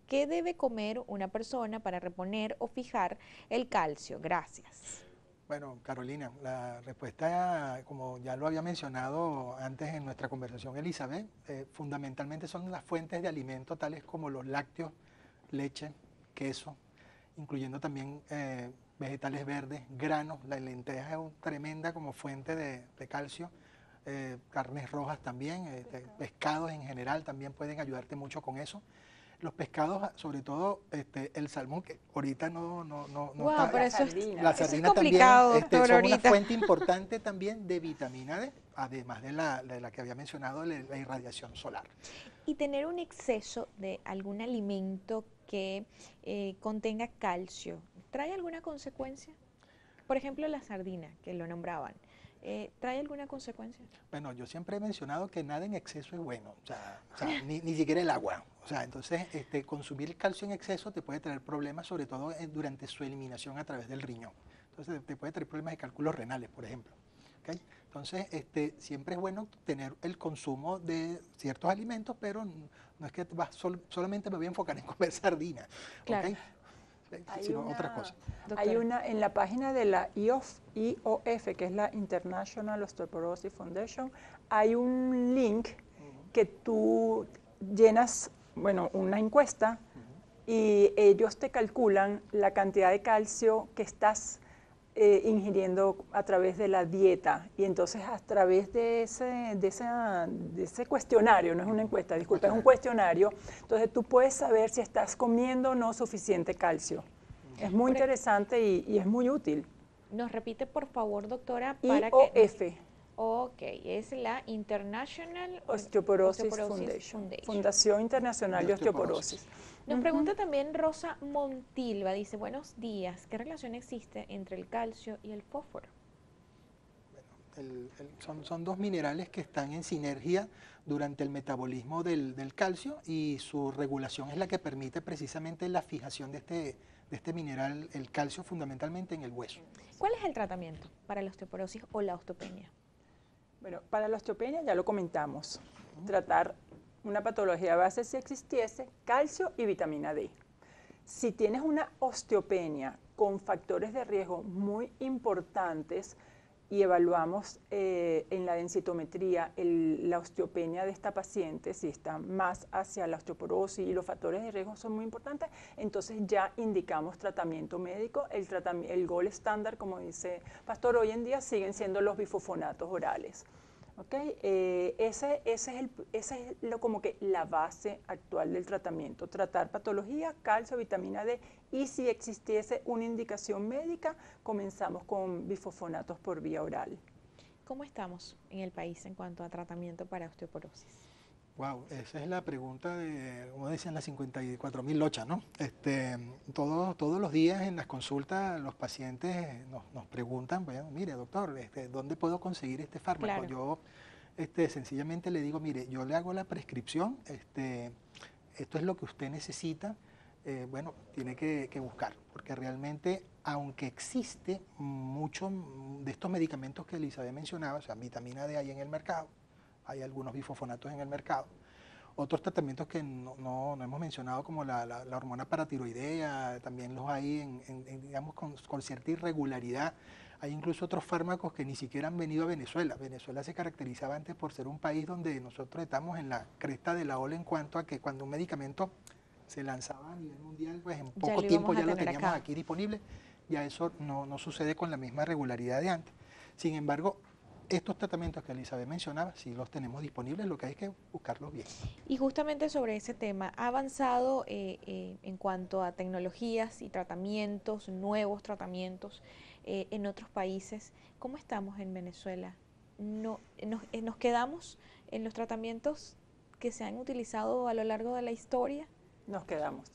¿Qué debe comer una persona para reponer o fijar el calcio? Gracias. Bueno, Carolina, la respuesta, como ya lo había mencionado antes en nuestra conversación, Elizabeth, fundamentalmente son las fuentes de alimento tales como los lácteos, leche, queso, incluyendo también vegetales verdes, granos. La lenteja es tremenda como fuente de calcio. Carnes rojas también, pescados en general también pueden ayudarte mucho con eso. Los pescados, sobre todo el salmón, que ahorita no Wow, está. pero La eso es sardina también, complicado, doctor, son una ahorita. fuente importante también de vitamina D, además de la que había mencionado, la irradiación solar. Y tener un exceso de algún alimento que contenga calcio, ¿trae alguna consecuencia? Por ejemplo, la sardina, que lo nombraban. ¿Trae alguna consecuencia? Bueno, yo siempre he mencionado que nada en exceso es bueno, ni siquiera el agua. O sea, entonces consumir calcio en exceso te puede traer problemas, sobre todo durante su eliminación a través del riñón. Entonces te puede traer problemas de cálculos renales, por ejemplo. ¿Okay? Entonces, siempre es bueno tener el consumo de ciertos alimentos, pero no es que solamente me voy a enfocar en comer sardina, Claro. ¿okay? Sino otras cosas. Doctora. Hay una en la página de la IOF, que es la International Osteoporosis Foundation, hay un link que tú llenas, bueno, una encuesta y ellos te calculan la cantidad de calcio que estás ingiriendo a través de la dieta, y entonces a través de ese cuestionario, no es una encuesta, disculpa, es un cuestionario, entonces tú puedes saber si estás comiendo o no suficiente calcio. Es muy interesante y es muy útil. Nos repite, por favor, doctora, para IOF. que... Ok, es la International Osteoporosis Foundation. Fundación Internacional de Osteoporosis. Nos pregunta también Rosa Montilva, dice, buenos días, ¿qué relación existe entre el calcio y el fósforo? Bueno, son dos minerales que están en sinergia durante el metabolismo del calcio, y su regulación es la que permite precisamente la fijación de este mineral, el calcio, fundamentalmente en el hueso. ¿Cuál es el tratamiento para la osteoporosis o la osteopenia? Bueno, para la osteopenia ya lo comentamos, tratar una patología base si existiese, calcio y vitamina D. Si tienes una osteopenia con factores de riesgo muy importantes y evaluamos en la densitometría la osteopenia de esta paciente, si está más hacia la osteoporosis y los factores de riesgo son muy importantes, entonces ya indicamos tratamiento médico. El gold estándar, como dice Pastor, hoy en día siguen siendo los bifosfonatos orales. ¿Okay? Ese es como que la base actual del tratamiento, tratar patología, calcio, vitamina D, y si existiese una indicación médica, comenzamos con bifosfonatos por vía oral. ¿Cómo estamos en el país en cuanto a tratamiento para osteoporosis? Wow, esa es la pregunta de, como decían, las 54.000 lochas, ¿no? Todos los días en las consultas los pacientes nos preguntan, bueno, mire, doctor, ¿dónde puedo conseguir este fármaco? Claro. Yo sencillamente le digo, mire, yo le hago la prescripción, esto es lo que usted necesita, bueno, tiene que buscar, porque realmente, aunque existe mucho de estos medicamentos que Elizabeth mencionaba, o sea, vitamina D hay en el mercado, hay algunos bifosfonatos en el mercado. Otros tratamientos que no hemos mencionado, como la hormona paratiroidea, también los hay digamos, con cierta irregularidad. Hay incluso otros fármacos que ni siquiera han venido a Venezuela. Venezuela se caracterizaba antes por ser un país donde nosotros estamos en la cresta de la ola en cuanto a que cuando un medicamento se lanzaba a nivel mundial, pues en poco tiempo ya lo teníamos aquí disponible. Ya eso no sucede con la misma regularidad de antes. Sin embargo, estos tratamientos que Elizabeth mencionaba, sí los tenemos disponibles, lo que hay que buscarlos bien. Y justamente sobre ese tema, ¿ha avanzado en cuanto a tecnologías y tratamientos, nuevos tratamientos en otros países? ¿Cómo estamos en Venezuela? ¿Nos quedamos en los tratamientos que se han utilizado a lo largo de la historia? Nos quedamos.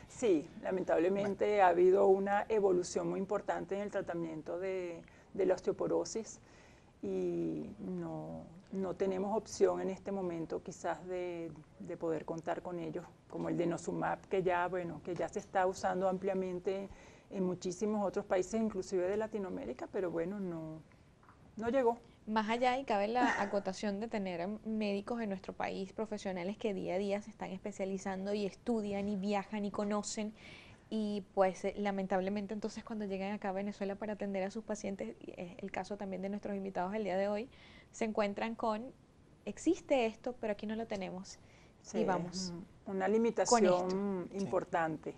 Sí, lamentablemente ha habido una evolución muy importante en el tratamiento de la osteoporosis, y no tenemos opción en este momento quizás de poder contar con ellos, como el denosumab, que ya se está usando ampliamente en muchísimos otros países, inclusive de Latinoamérica, pero bueno, no llegó. Más allá, y cabe la acotación de tener médicos en nuestro país, profesionales que día a día se están especializando y estudian y viajan y conocen. Y pues lamentablemente entonces cuando llegan acá a Venezuela para atender a sus pacientes, y es el caso también de nuestros invitados el día de hoy, se encuentran con, existe esto, pero aquí no lo tenemos. Sí, Y vamos una con esto. limitación importante.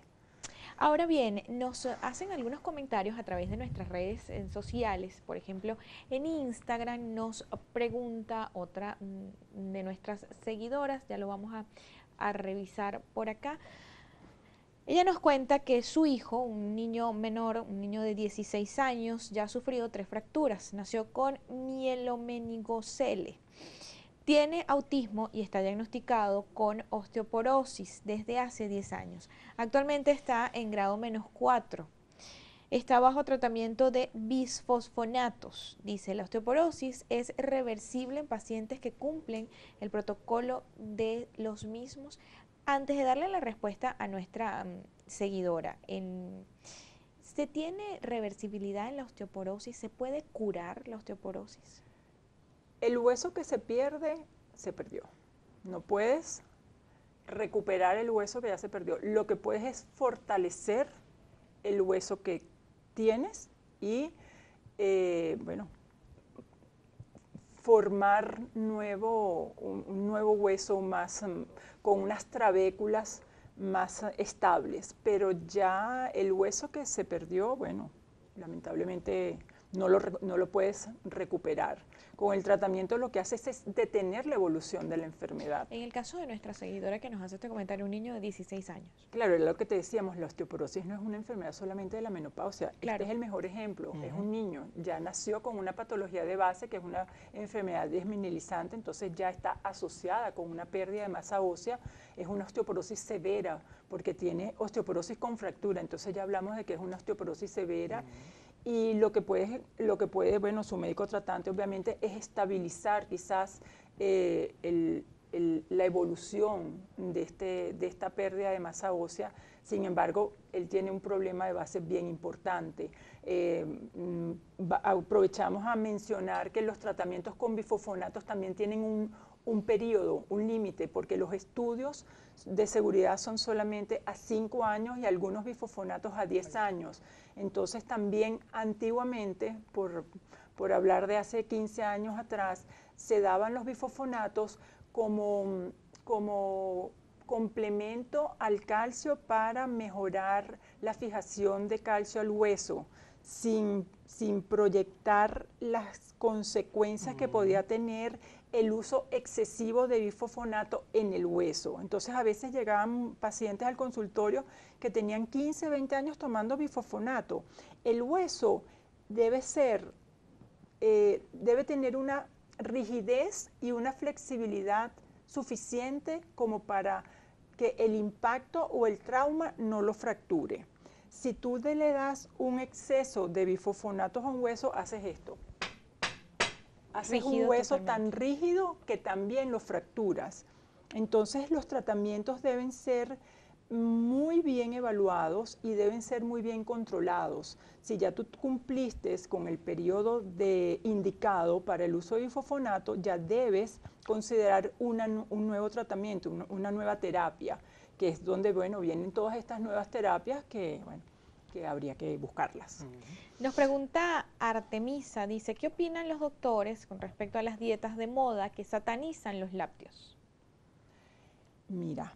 Ahora bien, nos hacen algunos comentarios a través de nuestras redes sociales. Por ejemplo, en Instagram nos pregunta otra de nuestras seguidoras, ya lo vamos a revisar por acá. Ella nos cuenta que su hijo, un niño menor, un niño de 16 años, ya ha sufrido 3 fracturas. Nació con mielomeningocele. Tiene autismo y está diagnosticado con osteoporosis desde hace 10 años. Actualmente está en grado -4. Está bajo tratamiento de bisfosfonatos. Dice, la osteoporosis es reversible en pacientes que cumplen el protocolo de los mismos. Antes de darle la respuesta a nuestra seguidora, ¿se tiene reversibilidad en la osteoporosis? ¿Se puede curar la osteoporosis? El hueso que se pierde, se perdió. No puedes recuperar el hueso que ya se perdió. Lo que puedes es fortalecer el hueso que tienes y, bueno, formar un nuevo hueso más, con unas trabéculas más estables. Pero ya el hueso que se perdió, bueno, lamentablemente no lo puedes recuperar. Con el tratamiento lo que haces es detener la evolución de la enfermedad. En el caso de nuestra seguidora que nos hace este comentario, un niño de 16 años. Claro, es lo que te decíamos, la osteoporosis no es una enfermedad solamente de la menopausia. Claro. Este es el mejor ejemplo. Es un niño, ya nació con una patología de base, que es una enfermedad desmineralizante, entonces ya está asociada con una pérdida de masa ósea. Es una osteoporosis severa, porque tiene osteoporosis con fractura, entonces ya hablamos de que es una osteoporosis severa. Y lo que puede, bueno, su médico tratante obviamente es estabilizar quizás la evolución de esta pérdida de masa ósea. Sin embargo, él tiene un problema de base bien importante. Aprovechamos a mencionar que los tratamientos con bifosfonatos también tienen un periodo, un límite, porque los estudios de seguridad son solamente a 5 años y algunos bifosfonatos a 10 años. Entonces también antiguamente, por hablar de hace 15 años atrás, se daban los bifosfonatos como complemento al calcio para mejorar la fijación de calcio al hueso, sin proyectar las consecuencias que podía tener el uso excesivo de bifosfonato en el hueso. Entonces a veces llegaban pacientes al consultorio que tenían 15, 20 años tomando bifosfonato. El hueso debe tener una rigidez y una flexibilidad suficiente como para que el impacto o el trauma no lo fracture. Si tú le das un exceso de bifosfonatos a un hueso, haces esto. Haces un hueso tan rígido que también lo fracturas. Entonces los tratamientos deben ser muy bien evaluados y deben ser muy bien controlados. Si ya tú cumpliste con el periodo indicado para el uso de bifosfonato, ya debes considerar un nuevo tratamiento, una nueva terapia, que es donde, bueno, vienen todas estas nuevas terapias que, bueno, que habría que buscarlas. Nos pregunta Artemisa, dice, ¿qué opinan los doctores con respecto a las dietas de moda que satanizan los lácteos? Mira,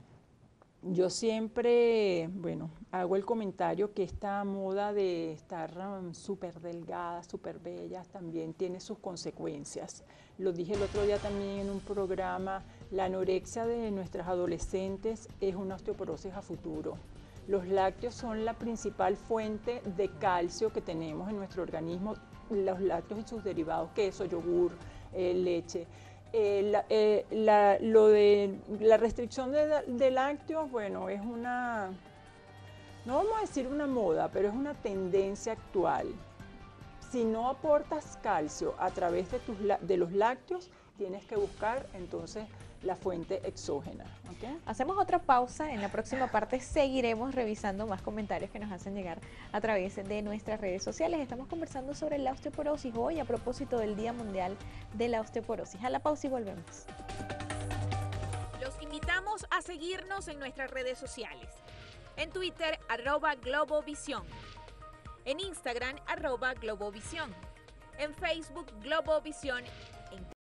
yo siempre, bueno, hago el comentario que esta moda de estar súper delgadas, súper bellas, también tiene sus consecuencias. Lo dije el otro día también en un programa, la anorexia de nuestras adolescentes es una osteoporosis a futuro. Los lácteos son la principal fuente de calcio que tenemos en nuestro organismo, los lácteos y sus derivados, queso, yogur, leche. Lo de la restricción de lácteos, bueno, es una, no vamos a decir una moda, pero es una tendencia actual. Si no aportas calcio a través de los lácteos, tienes que buscar entonces la fuente exógena. ¿Okay? Hacemos otra pausa. En la próxima parte seguiremos revisando más comentarios que nos hacen llegar a través de nuestras redes sociales. Estamos conversando sobre la osteoporosis hoy a propósito del Día Mundial de la Osteoporosis. A la pausa y volvemos. Los invitamos a seguirnos en nuestras redes sociales. En Twitter, @Globovisión. En Instagram, @Globovisión. En Facebook, Globovisión.